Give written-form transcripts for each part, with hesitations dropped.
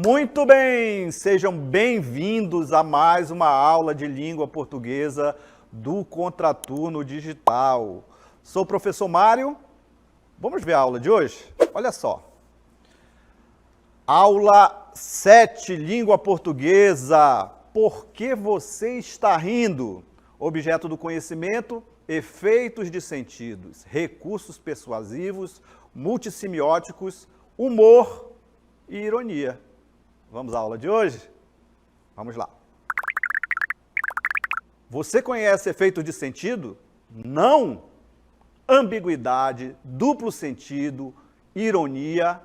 Muito bem, sejam bem-vindos a mais uma aula de língua portuguesa do Contraturno Digital. Sou o professor Mário, vamos ver a aula de hoje? Olha só. Aula 7, língua portuguesa. Por que você está rindo? Objeto do conhecimento, efeitos de sentidos, recursos persuasivos, multissemióticos, humor e ironia. Vamos à aula de hoje? Vamos lá. Você conhece efeitos de sentido? Não. Ambiguidade, duplo sentido, ironia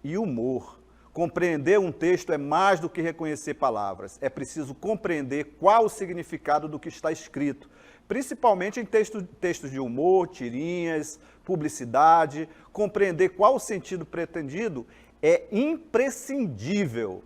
e humor. Compreender um texto é mais do que reconhecer palavras. É preciso compreender qual o significado do que está escrito, principalmente em textos de humor, tirinhas, publicidade. Compreender qual o sentido pretendido é imprescindível.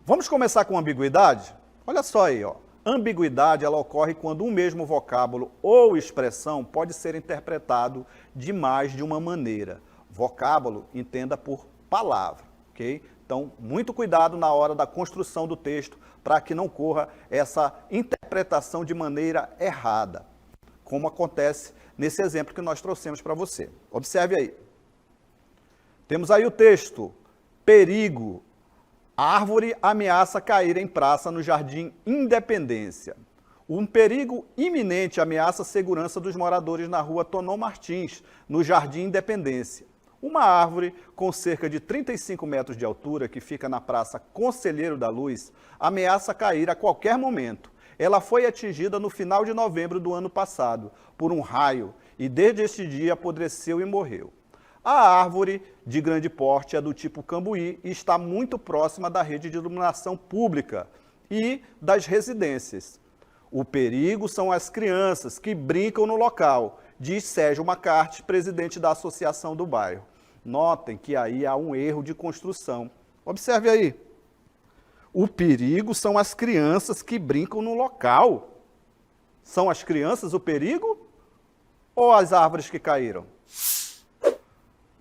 Vamos começar com ambiguidade? Olha só aí, ó. Ambiguidade, ela ocorre quando um mesmo vocábulo ou expressão pode ser interpretado de mais de uma maneira. Vocábulo, entenda por palavra, ok? Então, muito cuidado na hora da construção do texto para que não corra essa interpretação de maneira errada, como acontece nesse exemplo que nós trouxemos para você. Observe aí. Temos aí o texto, perigo, árvore ameaça cair em praça no Jardim Independência. Um perigo iminente ameaça a segurança dos moradores na rua Tonon Martins, no Jardim Independência. Uma árvore com cerca de 35 metros de altura, que fica na Praça Conselheiro da Luz, ameaça cair a qualquer momento. Ela foi atingida no final de novembro do ano passado, por um raio, e desde este dia apodreceu e morreu. A árvore, de grande porte, é do tipo cambuí e está muito próxima da rede de iluminação pública e das residências. O perigo são as crianças que brincam no local, diz Sérgio Macarte, presidente da associação do bairro. Notem que aí há um erro de construção. Observe aí. O perigo são as crianças que brincam no local. São as crianças o perigo ou as árvores que caíram?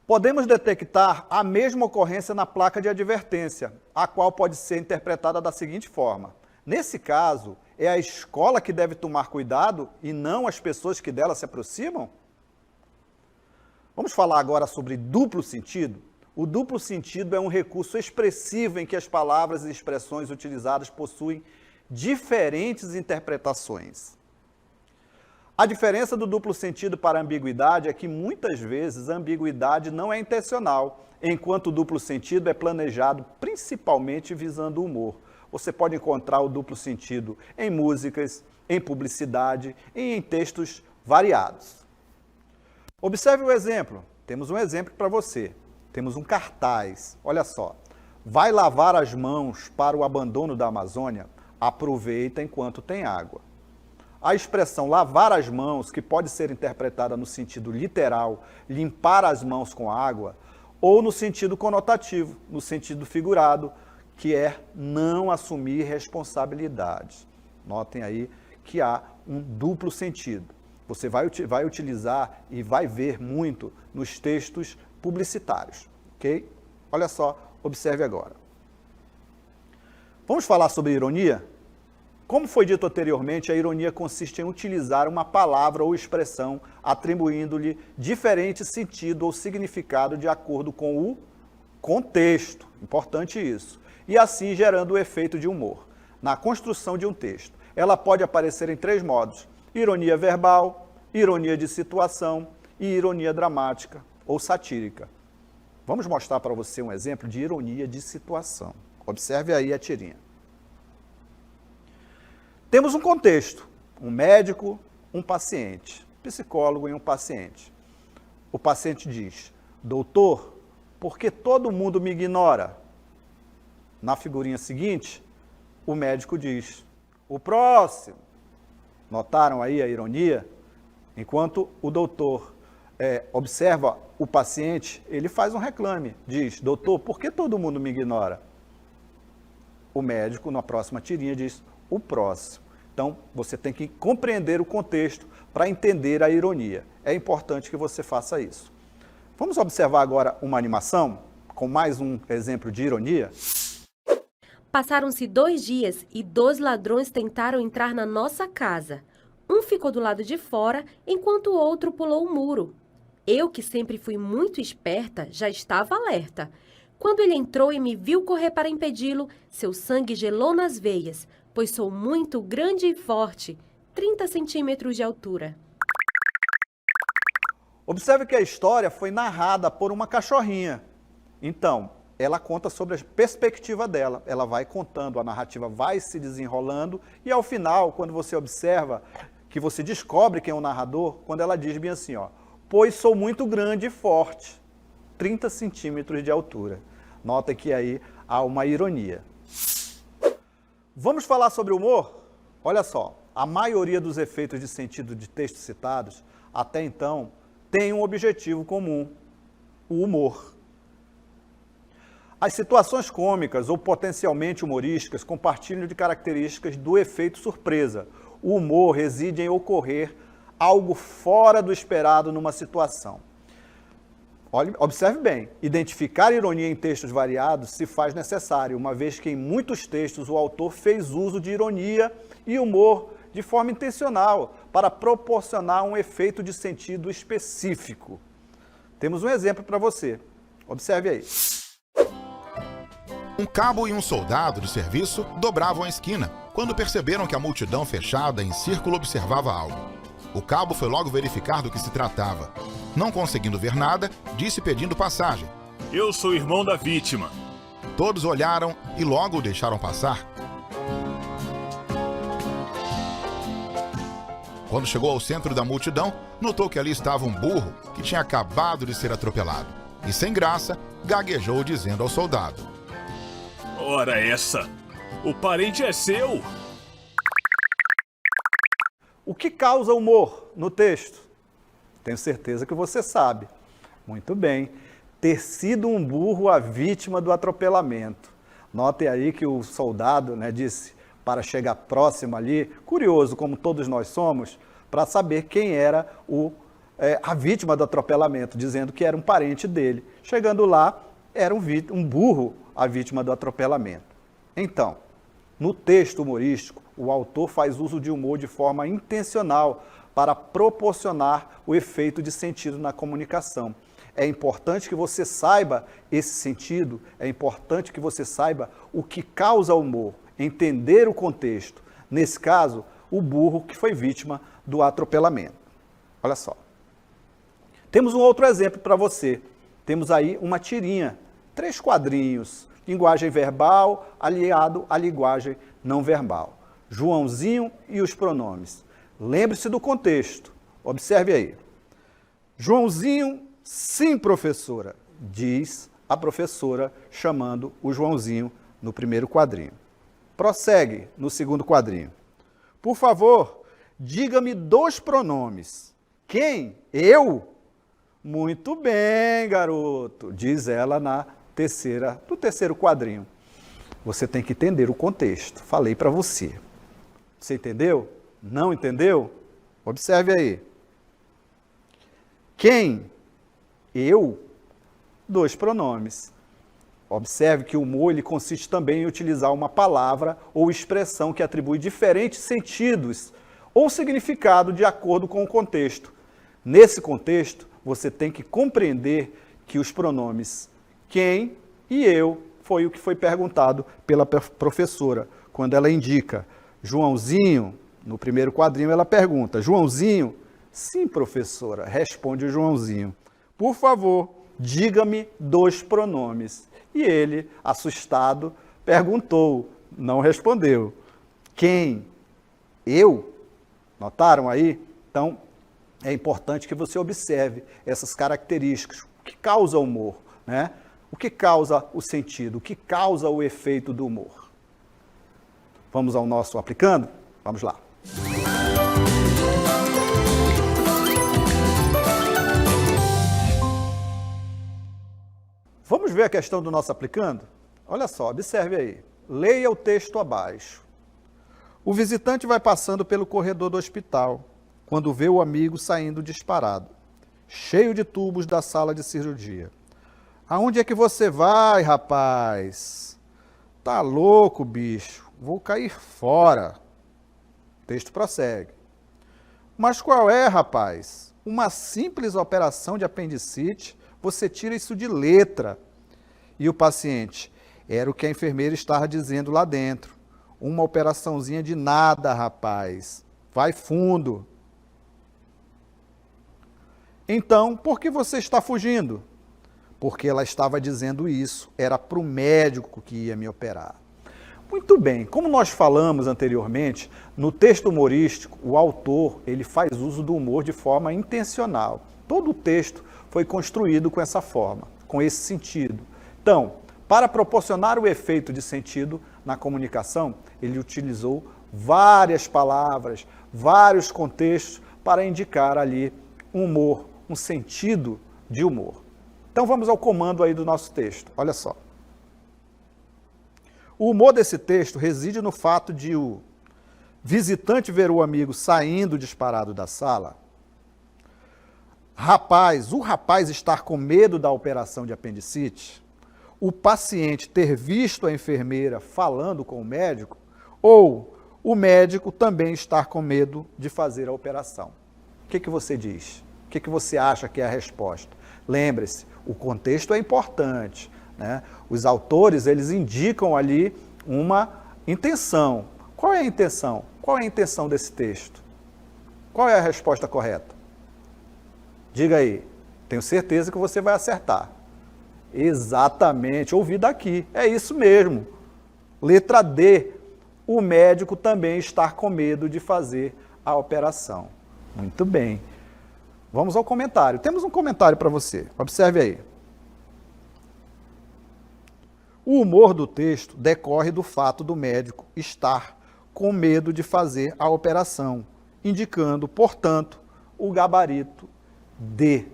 Podemos detectar a mesma ocorrência na placa de advertência, a qual pode ser interpretada da seguinte forma. Nesse caso, é a escola que deve tomar cuidado e não as pessoas que dela se aproximam? Vamos falar agora sobre duplo sentido? O duplo sentido é um recurso expressivo em que as palavras e expressões utilizadas possuem diferentes interpretações. A diferença do duplo sentido para a ambiguidade é que, muitas vezes, a ambiguidade não é intencional, enquanto o duplo sentido é planejado principalmente visando o humor. Você pode encontrar o duplo sentido em músicas, em publicidade e em textos variados. Observe o exemplo. Temos um exemplo para você. Temos um cartaz. Olha só. Vai lavar as mãos para o abandono da Amazônia? Aproveita enquanto tem água. A expressão lavar as mãos, que pode ser interpretada no sentido literal, limpar as mãos com água, ou no sentido conotativo, no sentido figurado, que é não assumir responsabilidade. Notem aí que há um duplo sentido. Você vai utilizar e vai ver muito nos textos publicitários, ok? Olha só, observe agora. Vamos falar sobre ironia? Como foi dito anteriormente, a ironia consiste em utilizar uma palavra ou expressão atribuindo-lhe diferente sentido ou significado de acordo com o contexto. Importante isso. E assim gerando o efeito de humor na construção de um texto. Ela pode aparecer em 3 modos: ironia verbal, ironia de situação e ironia dramática ou satírica. Vamos mostrar para você um exemplo de ironia de situação. Observe aí a tirinha. Temos um contexto, um médico, um paciente, psicólogo e um paciente. O paciente diz: doutor, por que todo mundo me ignora? Na figurinha seguinte, o médico diz: o próximo. Notaram aí a ironia? Enquanto o doutor observa o paciente, ele faz um reclame, diz: doutor, por que todo mundo me ignora? O médico, na próxima tirinha, diz: o próximo. Então, você tem que compreender o contexto para entender a ironia. É importante que você faça isso. Vamos observar agora uma animação com mais um exemplo de ironia? Passaram-se 2 dias e 2 ladrões tentaram entrar na nossa casa. Um ficou do lado de fora, enquanto o outro pulou o muro. Eu, que sempre fui muito esperta, já estava alerta. Quando ele entrou e me viu correr para impedi-lo, seu sangue gelou nas veias, pois sou muito grande e forte, 30 centímetros de altura. Observe que a história foi narrada por uma cachorrinha. Então, ela conta sobre a perspectiva dela. Ela vai contando, a narrativa vai se desenrolando e ao final, quando você observa, que você descobre quem é o narrador, quando ela diz bem assim, ó, pois sou muito grande e forte, 30 centímetros de altura. Nota que aí há uma ironia. Vamos falar sobre humor? Olha só, a maioria dos efeitos de sentido de textos citados, até então, tem um objetivo comum, o humor. As situações cômicas ou potencialmente humorísticas compartilham de características do efeito surpresa. O humor reside em ocorrer algo fora do esperado numa situação. Observe bem, identificar ironia em textos variados se faz necessário, uma vez que em muitos textos o autor fez uso de ironia e humor de forma intencional para proporcionar um efeito de sentido específico. Temos um exemplo para você. Observe aí. Um cabo e um soldado de serviço dobravam a esquina, quando perceberam que a multidão fechada em círculo observava algo. O cabo foi logo verificar do que se tratava. Não conseguindo ver nada, disse pedindo passagem. Eu sou irmão da vítima. Todos olharam e logo o deixaram passar. Quando chegou ao centro da multidão, notou que ali estava um burro que tinha acabado de ser atropelado. E sem graça, gaguejou dizendo ao soldado: Ora essa, o parente é seu. O que causa humor no texto? Tenho certeza que você sabe. Muito bem. Ter sido um burro a vítima do atropelamento. Notem aí que o soldado, disse para chegar próximo ali, curioso como todos nós somos, para saber quem era a vítima do atropelamento, dizendo que era um parente dele. Chegando lá, era um burro a vítima do atropelamento. Então, no texto humorístico, o autor faz uso de humor de forma intencional para proporcionar o efeito de sentido na comunicação. É importante que você saiba esse sentido, é importante que você saiba o que causa humor, entender o contexto. Nesse caso, o burro que foi vítima do atropelamento. Olha só. Temos um outro exemplo para você. Temos aí uma tirinha, 3 quadrinhos, linguagem verbal aliado à linguagem não verbal. Joãozinho e os pronomes. Lembre-se do contexto. Observe aí. Joãozinho, sim, professora, diz a professora, chamando o Joãozinho no primeiro quadrinho. Prossegue no segundo quadrinho. Por favor, diga-me 2 pronomes. Quem? Eu? Muito bem, garoto, diz ela no terceiro quadrinho. Você tem que entender o contexto. Falei para você. Você entendeu? Não entendeu? Observe aí. Quem? Eu? 2 pronomes. Observe que o humor ele consiste também em utilizar uma palavra ou expressão que atribui diferentes sentidos ou significado de acordo com o contexto. Nesse contexto, você tem que compreender que os pronomes quem e eu foi o que foi perguntado pela professora. Quando ela indica Joãozinho, no primeiro quadrinho ela pergunta, Joãozinho? Sim, professora, responde o Joãozinho. Por favor, diga-me 2 pronomes. E ele, assustado, perguntou, não respondeu. Quem? Eu? Notaram aí? Então, é importante que você observe essas características. O que causa o humor, né? O que causa o sentido? O que causa o efeito do humor? Vamos ao nosso aplicando? Vamos lá. Vamos ver a questão do nosso aplicando? Olha só, observe aí. Leia o texto abaixo. O visitante vai passando pelo corredor do hospital, quando vê o amigo saindo disparado, cheio de tubos da sala de cirurgia. Aonde é que você vai, rapaz? Tá louco, bicho? Vou cair fora. O texto prossegue. Mas qual é, rapaz? Uma simples operação de apendicite, você tira isso de letra. E o paciente, era o que a enfermeira estava dizendo lá dentro. Uma operaçãozinha de nada, rapaz. Vai fundo. Então, por que você está fugindo? Porque ela estava dizendo isso. Era para o médico que ia me operar. Muito bem, como nós falamos anteriormente, no texto humorístico, o autor ele faz uso do humor de forma intencional. Todo o texto foi construído com essa forma, com esse sentido. Então, para proporcionar o efeito de sentido na comunicação, ele utilizou várias palavras, vários contextos para indicar ali um humor, um sentido de humor. Então vamos ao comando aí do nosso texto, olha só. O humor desse texto reside no fato de o visitante ver o amigo saindo disparado da sala, o rapaz estar com medo da operação de apendicite, o paciente ter visto a enfermeira falando com o médico, ou o médico também estar com medo de fazer a operação. O que você diz? O que você acha que é a resposta? Lembre-se, o contexto é importante, né? Os autores, eles indicam ali uma intenção. Qual é a intenção? Qual é a intenção desse texto? Qual é a resposta correta? Diga aí, tenho certeza que você vai acertar. Exatamente, ouvi daqui, é isso mesmo. Letra D, o médico também estar com medo de fazer a operação. Muito bem. Vamos ao comentário. Temos um comentário para você, observe aí. O humor do texto decorre do fato do médico estar com medo de fazer a operação, indicando, portanto, o gabarito D.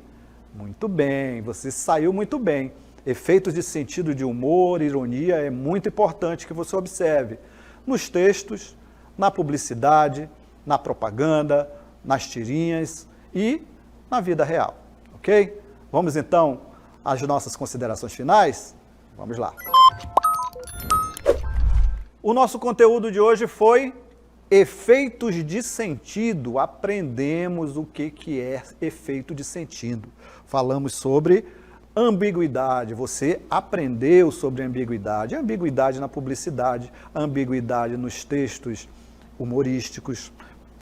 Muito bem, você saiu muito bem. Efeitos de sentido de humor, ironia, é muito importante que você observe nos textos, na publicidade, na propaganda, nas tirinhas e na vida real, ok? Vamos então às nossas considerações finais? Vamos lá. O nosso conteúdo de hoje foi efeitos de sentido. Aprendemos o que é efeito de sentido. Falamos sobre ambiguidade. Você aprendeu sobre ambiguidade. Ambiguidade na publicidade, ambiguidade nos textos humorísticos.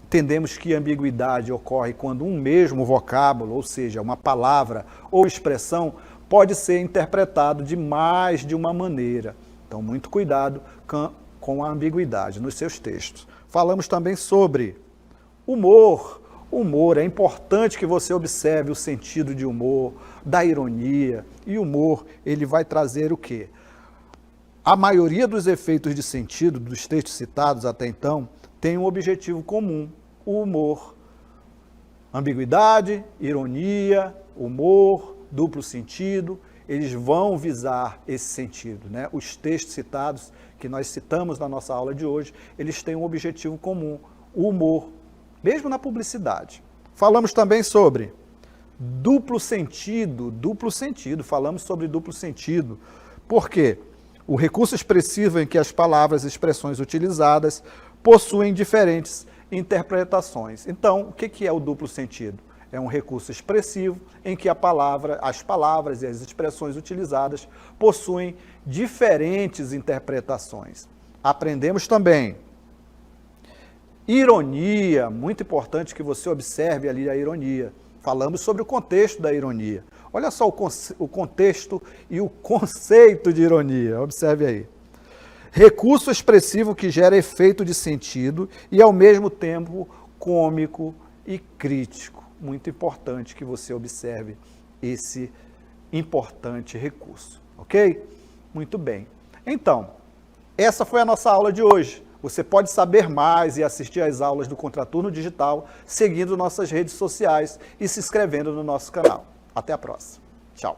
Entendemos que ambiguidade ocorre quando um mesmo vocábulo, ou seja, uma palavra ou expressão, pode ser interpretado de mais de uma maneira. Então, muito cuidado com a ambiguidade nos seus textos. Falamos também sobre humor. Humor, é importante que você observe o sentido de humor, da ironia. E humor, ele vai trazer o quê? A maioria dos efeitos de sentido dos textos citados até então tem um objetivo comum, o humor. Ambiguidade, ironia, humor, duplo sentido, eles vão visar esse sentido, né? Os textos citados, que nós citamos na nossa aula de hoje, eles têm um objetivo comum, o humor, mesmo na publicidade. Falamos também sobre duplo sentido, falamos sobre duplo sentido. Por quê? O recurso expressivo em que as palavras e expressões utilizadas possuem diferentes interpretações. Então, o que é o duplo sentido? É um recurso expressivo em que as palavras e as expressões utilizadas possuem diferentes interpretações. Aprendemos também ironia, muito importante que você observe ali a ironia. Falamos sobre o contexto da ironia. Olha só o contexto e o conceito de ironia, observe aí. Recurso expressivo que gera efeito de sentido e, ao mesmo tempo, cômico e crítico. Muito importante que você observe esse importante recurso, ok? Muito bem. Então, essa foi a nossa aula de hoje. Você pode saber mais e assistir às aulas do Contraturno Digital seguindo nossas redes sociais e se inscrevendo no nosso canal. Até a próxima. Tchau.